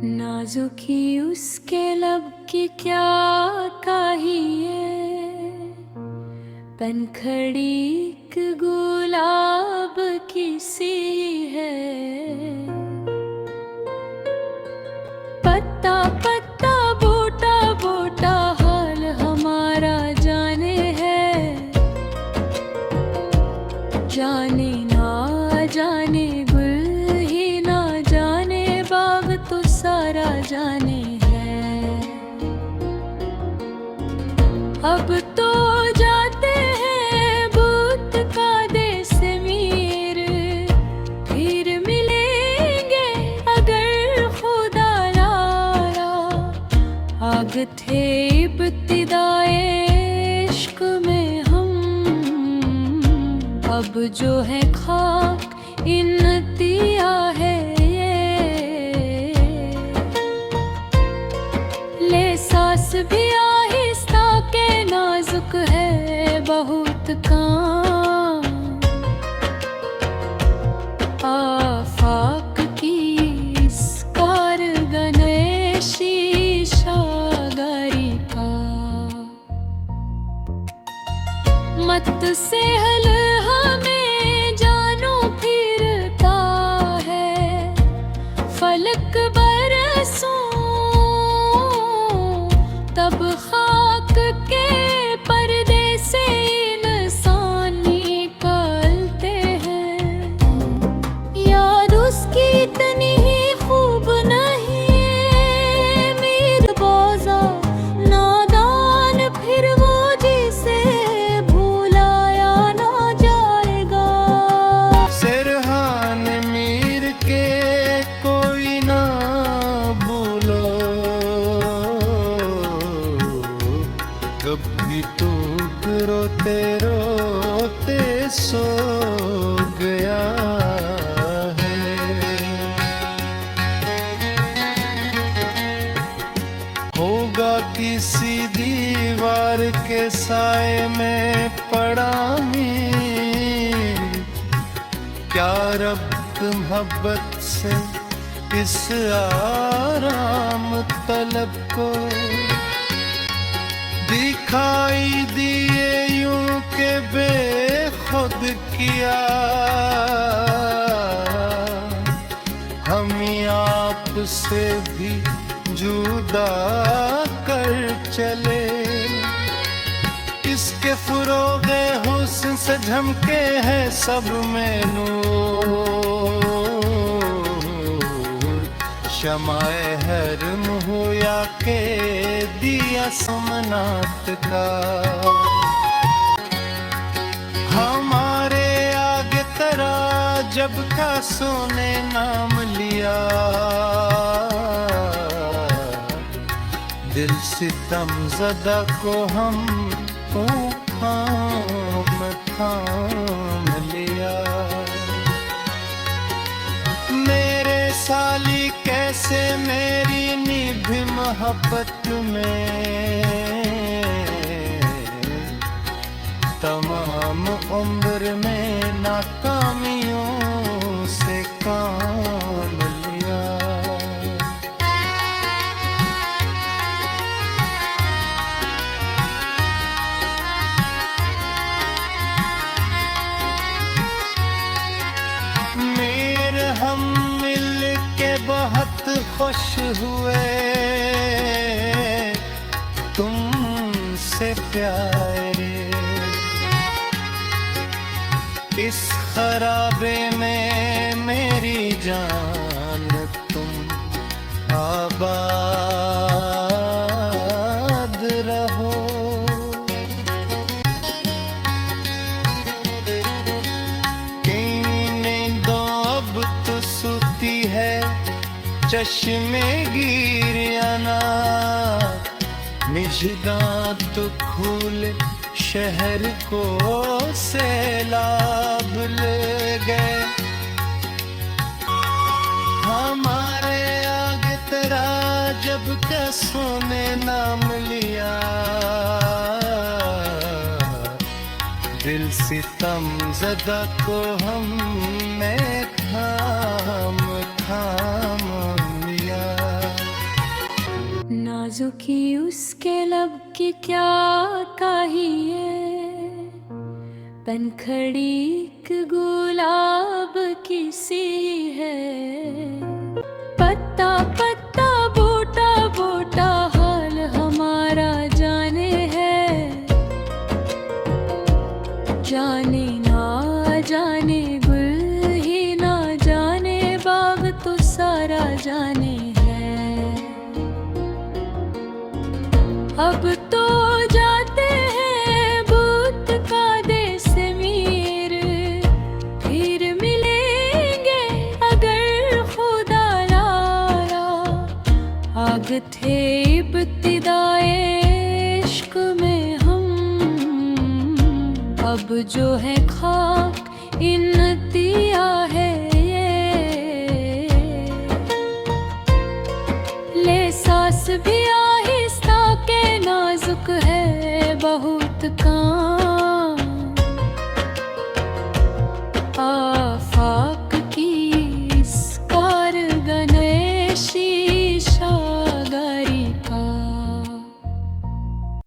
नाजुकी उसके लब की क्या कहिए, पनखड़ी एक गुलाब की सी है। पत्ता पत्ता बूटा बूटा हाल हमारा जाने है, जाने ना जाने गुल ही ना जाने बाग तो सारा जाने है। अब तो जाते हैं भूत का देश मीर, फिर मिलेंगे अगर खुदा लाया। आग थे इब्तिदाए इश्क में हम, अब जो है खाक इन्तिया है ये। ले सांस भी आहिस्ता के नाजुक है बहुत काम, आफाक की इस कारगने शीशागारी का। मत से हल हमें जानू फिरता है, फलक बरसों तब खाक के पर्दे से इंसान निकलते हैं। याद उसकी इतनी ही खूब नहीं, मीर बाज़ा नादान फिर वो जिसे भुलाया ना जाएगा। सिरहान मीर के कोई ना भूलो, कभी तो रोते रोते सो गया है। होगा किसी दीवार के साए में पड़ा मीर, क्या रब्त मोहब्बत से इस आराम तलब को दिखाई दिए यूं के बेखुद किया। हम आप से भी जुदा कर चले, इसके फुरोगे हुस्न से झमके हैं सब में नूर। शमाए हरम हुआ के दिया सुमनात का, हमारे आगे तरा जब का सोने नाम लिया। दिल सितम ज़दा को हम थाम लिया। मेरे साली कैसे मेरी निभी मोहब्बत में तमाम उम्र में नाकामियों से काम लिया। मेरे हम मिल के बहुत खुश हुए, तुमसे प्यारे इस खराबे में मेरी जान तुम आबाद रहो। चश्मे गिरियाना निजदां तो खूले शहर को सैलाब ले गए। हमारे आगे तेरा जब का सोने नाम लिया, दिल सितम ज़दा को हमने थाम थाम लिया। उसके लब की क्या कहिए, पनखड़ी एक गुलाब की सी है। पत्ता पत्ता बूटा बूटा हाल हमारा जाने है, जाने ना जाने गुल ही ना जाने बाग तो सारा जाने है। अब तो जाते हैं भूत का देश मीर, फिर मिलेंगे अगर खुदा लाया। आग थे इब्तिदाए इश्क में हम, अब जो है खाक इन्तिया है ये। ले सांस भी आहिस्ता के नाजुक है बहुत काम।